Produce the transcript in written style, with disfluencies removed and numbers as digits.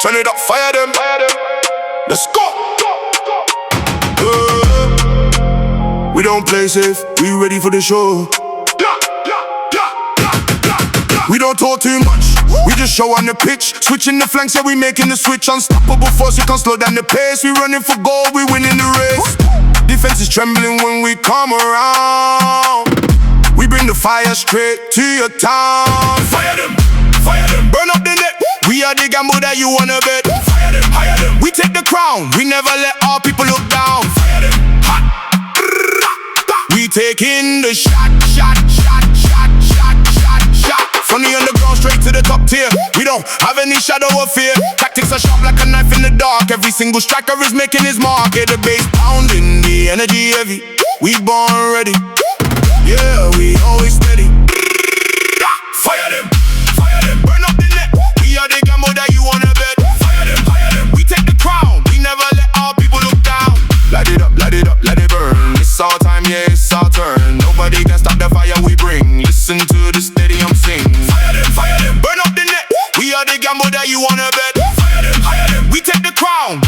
turn it up, fire them. Let's go. We don't play safe, we ready for the show. We don't talk too much, we just show on the pitch. Switching the flanks, yeah, we making the switch. Unstoppable force, we can't slow down the pace. We running for goal, we winning the race. Defense is trembling when we come around. We bring the fire straight to your town. Fire them, burn up the net. We are the gamble that you wanna bet. Fire them, we take the crown. We never let our people look down. Fire them, hot. We taking the shot. From the underground straight to the top tier. We don't have any shadow of fear. Tactics are sharp like a knife in the dark. Every single striker is making his mark. Yeah, the bass pounding, the energy heavy. We born ready. Yeah, we always steady. Fire them, burn up the net. We are the gamble that you wanna bet. Fire them, we take the crown. We never let our people look down. Light it up, let it burn. It's our time, yeah, it's our turn. Nobody can stop the fire we bring. Listen to the stadium sing. Fire them, burn up the net. We are the gamble that you wanna bet. Fire them, we take the crown.